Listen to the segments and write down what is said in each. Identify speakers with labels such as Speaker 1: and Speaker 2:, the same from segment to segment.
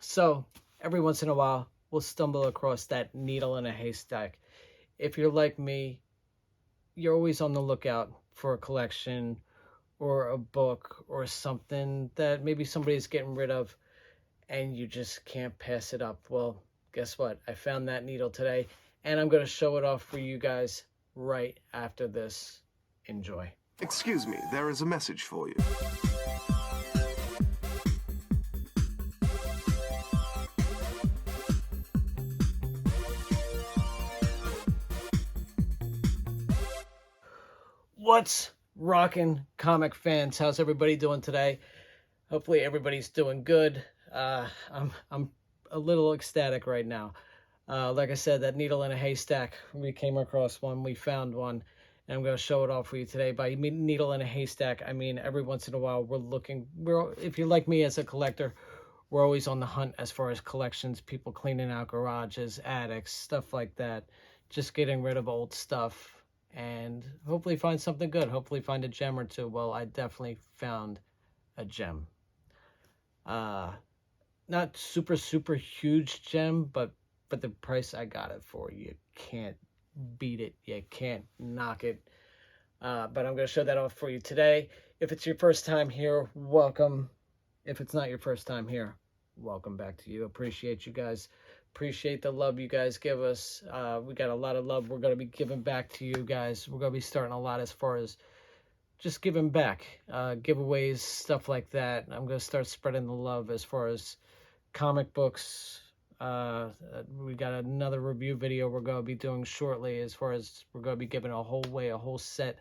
Speaker 1: So every once in a while, we'll stumble across that needle in a haystack. If you're like me, you're always on the lookout for a collection or a book or something that maybe somebody's getting rid of and you just can't pass it up. Well, guess what? I found that needle today and I'm going to show it off for you guys right after this. Enjoy.
Speaker 2: Excuse me, there is a message for you.
Speaker 1: What's rockin', comic fans? How's everybody doing today? Hopefully everybody's doing good. I'm a little ecstatic right now. Like I said, that needle in a haystack, we came across one, we found one, and I'm going to show it off for you today. By needle in a haystack, I mean every once in a while if you're like me as a collector, we're always on the hunt as far as collections, people cleaning out garages, attics, stuff like that, just getting rid of old stuff and hopefully find something good, hopefully find a gem or two. Well, I definitely found a gem. Uh, Not super huge gem, but the price I got it for, you can't beat it. You can't knock it. But I'm going to show that off for you today. If it's your first time here, welcome. If it's not your first time here, welcome back to you. Appreciate you guys. Appreciate the love you guys give us. We got a lot of love we're going to be giving back to you guys. We're going to be starting a lot as far as just giving back, giveaways, stuff like that. I'm going to start spreading the love as far as comic books. We got another review video we're going to be doing shortly, as far as we're going to be giving a whole set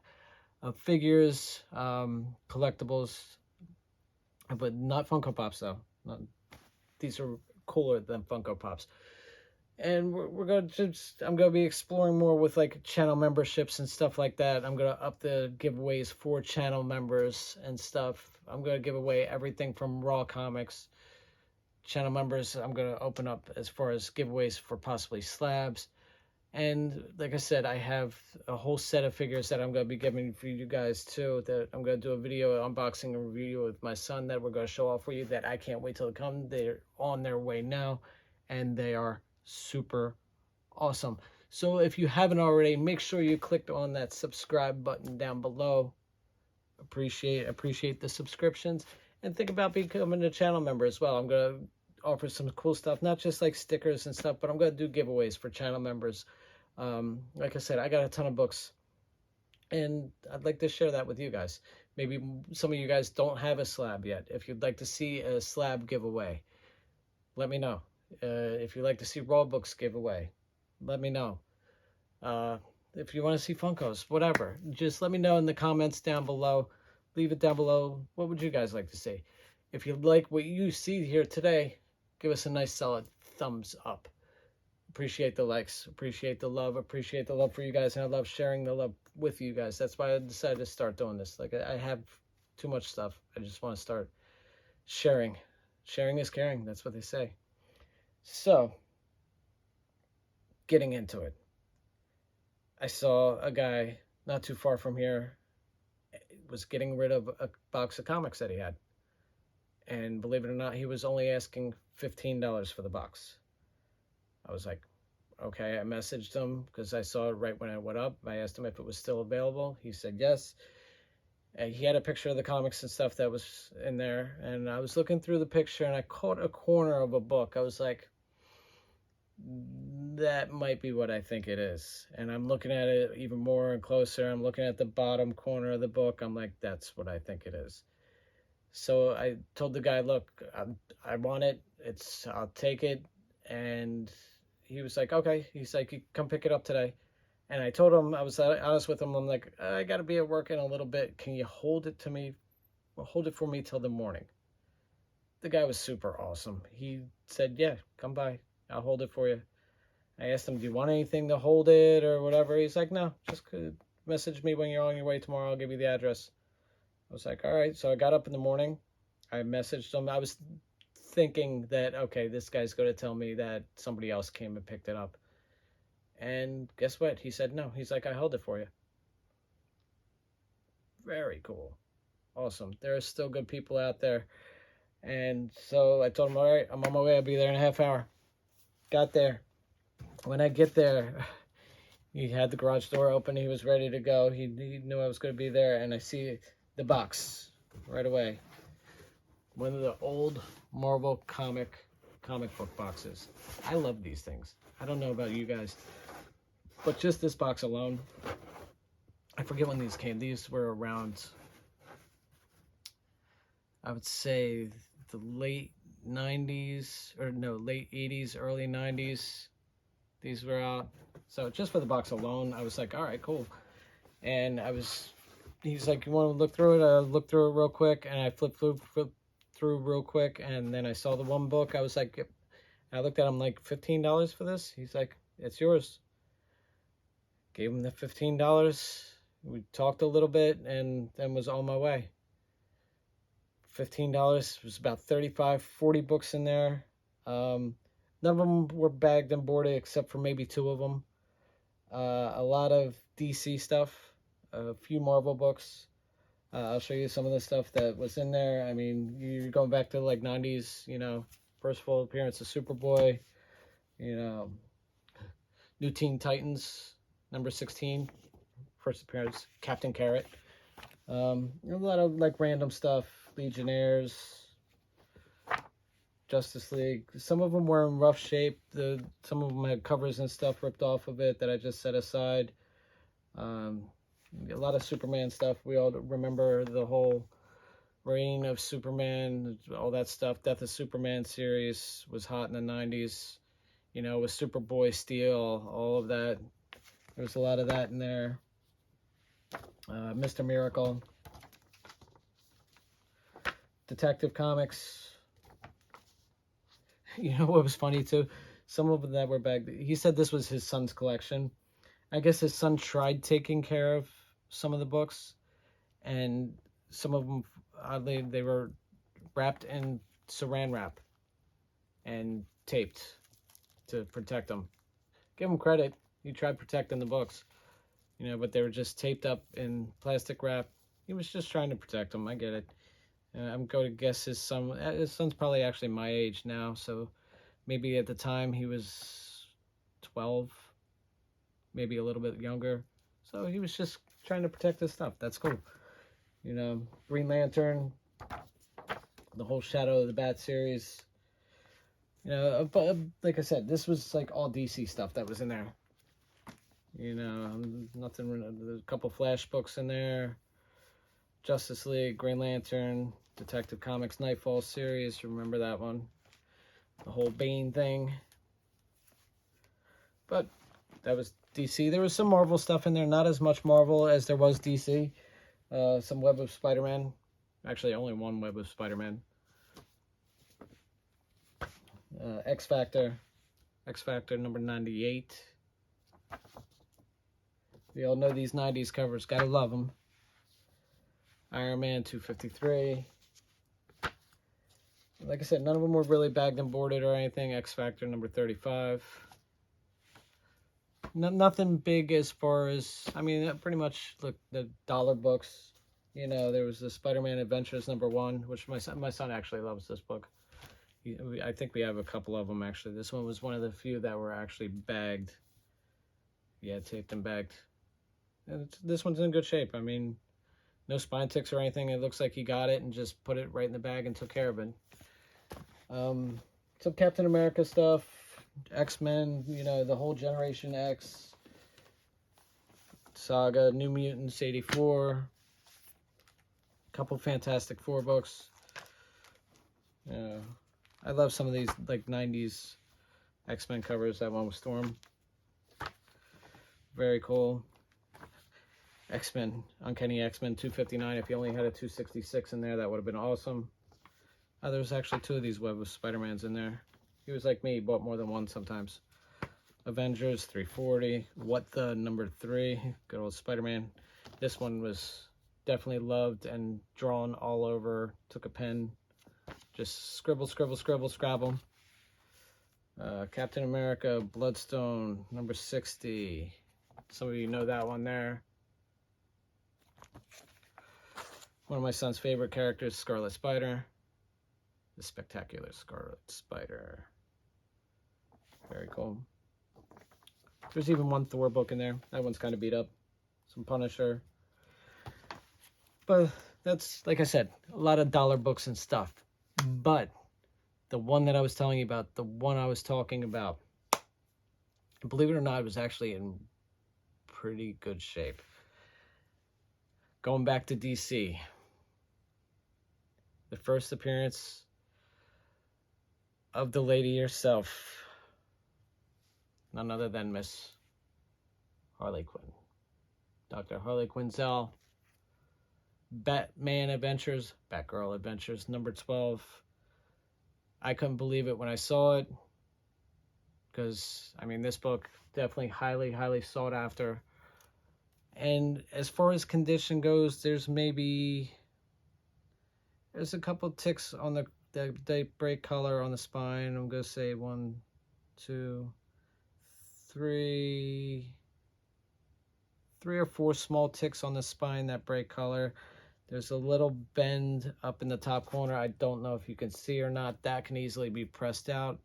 Speaker 1: of figures, collectibles, but not Funko Pops though. These are cooler than Funko Pops. And we're going to I'm going to be exploring more with like channel memberships and stuff like that. I'm going to up the giveaways for channel members and stuff. I'm going to give away everything from Raw Comics. Channel members, I'm going to open up as far as giveaways for possibly slabs. And like I said, I have a whole set of figures that I'm going to be giving for you guys too, that I'm going to do a video unboxing and review with my son that we're going to show off for you, that I can't wait till they come. They're on their way now and they are super awesome. So if you haven't already, make sure you click on that subscribe button down below. Appreciate the subscriptions, and think about becoming a channel member as well. I'm going to offer some cool stuff, not just like stickers and stuff, but I'm going to do giveaways for channel members. Like I said, I got a ton of books and I'd like to share that with you guys. Maybe some of you guys don't have a slab yet. If you'd like to see a slab giveaway, let me know. If you'd like to see Raw books giveaway, let me know. If you want to see Funkos, whatever, just let me know in the comments down below. Leave it down below. What would you guys like to see? If you like what you see here today, give us a nice solid thumbs up. Appreciate the likes, appreciate the love for you guys, and I love sharing the love with you guys. That's why I decided to start doing this. Like, I have too much stuff. I just want to start sharing. Sharing is caring. That's what they say. So, getting into it. I saw a guy not too far from here was getting rid of a box of comics that he had. And believe it or not, he was only asking $15 for the box. I was like, okay. I messaged him because I saw it right when I went up. I asked him if it was still available. He said yes. And he had a picture of the comics and stuff that was in there. And I was looking through the picture and I caught a corner of a book. I was like, that might be what I think it is. And I'm looking at it even more and closer. I'm looking at the bottom corner of the book. I'm like, that's what I think it is. So I told the guy, look, I want it. I'll take it. And he was like, okay. He's like, you come pick it up today. And I told him, I was honest with him. I'm like, I got to be at work in a little bit. Can you hold it to me? Hold it for me till the morning. The guy was super awesome. He said, yeah, come by. I'll hold it for you. I asked him, do you want anything to hold it or whatever? He's like, no, just message me when you're on your way tomorrow. I'll give you the address. I was like, all right. So I got up in the morning. I messaged him. I was thinking that, okay, this guy's going to tell me that somebody else came and picked it up. And guess what? He said no. He's like, I held it for you. Very cool. Awesome. There are still good people out there. And so I told him, all right, I'm on my way. I'll be there in a half hour. Got there. When I get there, he had the garage door open. He was ready to go. He knew I was going to be there. And I see the box right away. One of the old Marvel comic book boxes. I love these things. I don't know about you guys, but just this box alone, I forget when these came. These were around, I would say, the late 90s, or no, late 80s, early 90s. These were out. So just for the box alone, I was like, all right, cool. And he's like, you want to look through it? I looked through it real quick, and I flipped through real quick, and then I saw the one book. I was like, I looked at him like, $15 for this? He's like, it's yours. Gave him the $15. We talked a little bit, and then was on my way. $15 was about 35, 40 books in there. None of them were bagged and boarded except for maybe 2 of them. A lot of DC stuff, a few Marvel books. I'll show you some of the stuff that was in there. I mean, you're going back to like 90s, first full appearance of Superboy, New Teen Titans, number 16, first appearance, Captain Carrot. A lot of like random stuff, Legionnaires, Justice League. Some of them were in rough shape. Some of them had covers and stuff ripped off of it that I just set aside. A lot of Superman stuff. We all remember the whole reign of Superman, all that stuff. Death of Superman series was hot in the 90s. With Superboy, Steel, all of that. There was a lot of that in there. Mr. Miracle. Detective Comics. What was funny too? Some of them that were back. He said this was his son's collection. I guess his son tried taking care of some of the books, and some of them, oddly, they were wrapped in saran wrap and taped to protect them. Give him credit. He tried protecting the books, but they were just taped up in plastic wrap. He was just trying to protect them. I get it. I'm going to guess his son's probably actually my age now, so maybe at the time he was 12, maybe a little bit younger. So he was just trying to protect his stuff. That's cool. Green Lantern, the whole Shadow of the Bat series. But like I said, this was like all DC stuff that was in there. Nothing. There's a couple Flash books in there. Justice League, Green Lantern, Detective Comics Nightfall series. Remember that one? The whole Bane thing. But that was DC. There was some Marvel stuff in there. Not as much Marvel as there was DC. Some Web of Spider-Man. Actually, only one Web of Spider-Man. X Factor number 98. We all know these 90s covers. Gotta love them. Iron Man 253. Like I said, none of them were really bagged and boarded or anything. X Factor number 35. Nothing big as far as, pretty much, look, the dollar books. There was the Spider-Man Adventures number 1, which my son actually loves this book. I think we have a couple of them, actually. This one was one of the few that were actually bagged. Yeah, taped and bagged. And this one's in good shape. No spine ticks or anything. It looks like he got it and just put it right in the bag and took care of it. Some Captain America stuff, X-Men, the whole Generation X saga, New Mutants 84, a couple Fantastic Four books. I love some of these like 90s X-Men covers. That one with Storm. Very cool. X-Men, Uncanny X-Men 259. If you only had a 266 in there, that would have been awesome. There's actually 2 of these Web of Spider-Mans in there. He was like me, he bought more than one sometimes. Avengers 340. What the number 3. Good old Spider-Man. This one was definitely loved and drawn all over. Took a pen. Just scribble, scribble, scribble, scrabble. Captain America, Bloodstone, number 60. Some of you know that one there. One of my son's favorite characters, Scarlet Spider. The Spectacular Scarlet Spider. Very cool. There's even one Thor book in there. That one's kind of beat up. Some Punisher. But that's, like I said, a lot of dollar books and stuff. But the one that I was telling you about, the one I was talking about, believe it or not, it was actually in pretty good shape. Going back to DC. The first appearance of the lady herself. None other than Miss Harley Quinn. Dr. Harley Quinzel. Batman Adventures, Batgirl Adventures, number 12. I couldn't believe it when I saw it. Because, I mean, this book definitely highly, highly sought after. And as far as condition goes, there's a couple ticks on the break color on the spine. I'm going to say 1, 2, 3 or 4 small ticks on the spine that break color. There's a little bend up in the top corner. I don't know if you can see or not. That can easily be pressed out,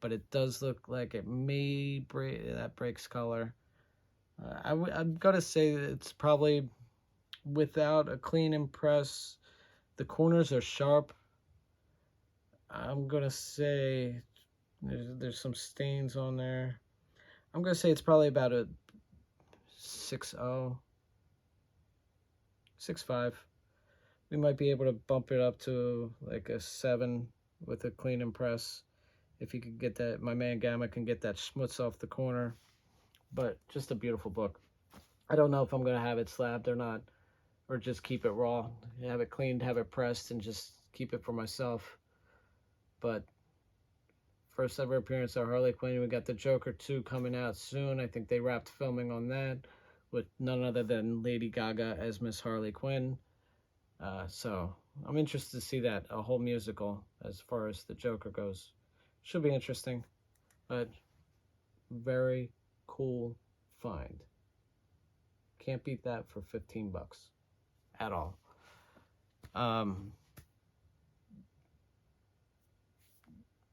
Speaker 1: but it does look like it may break. That breaks color. I'm gonna say that it's probably without a clean impress. The corners are sharp. I'm gonna say there's some stains on there. I'm gonna say it's probably about a 6.0, 6.5. We might be able to bump it up to like a 7 with a clean impress. If you could get that, my man Gamma can get that schmutz off the corner. But just a beautiful book. I don't know if I'm going to have it slabbed or not, or just keep it raw. Have it cleaned, have it pressed, and just keep it for myself. But first ever appearance of Harley Quinn. We got the Joker 2 coming out soon. I think they wrapped filming on that with none other than Lady Gaga as Miss Harley Quinn. So I'm interested to see that, a whole musical as far as the Joker goes. Should be interesting, but very cool find. Can't beat that for 15 bucks at all.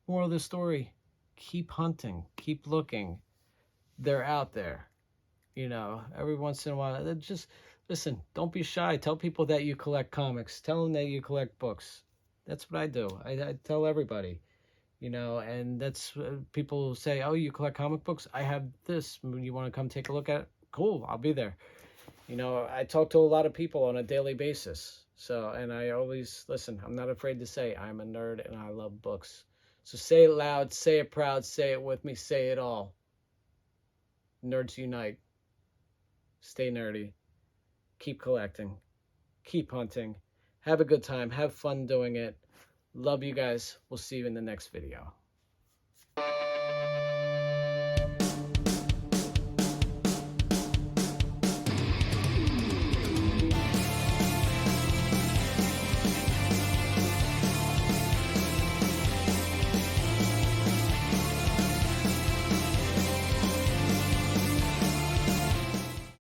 Speaker 1: Moral of the story, keep hunting, keep looking. They're out there. You know, every once in a while, just listen, don't be shy. Tell people that you collect comics. Tell them that you collect books. That's what I do. I tell everybody, you know, and that's people say, oh, you collect comic books? I have this. You want to come take a look at it? Cool, I'll be there. You know, I talk to a lot of people on a daily basis. So, and I always, listen, I'm not afraid to say I'm a nerd and I love books. So say it loud, say it proud, say it with me, say it all. Nerds unite. Stay nerdy. Keep collecting. Keep hunting. Have a good time. Have fun doing it. Love you guys. We'll see you in the next video.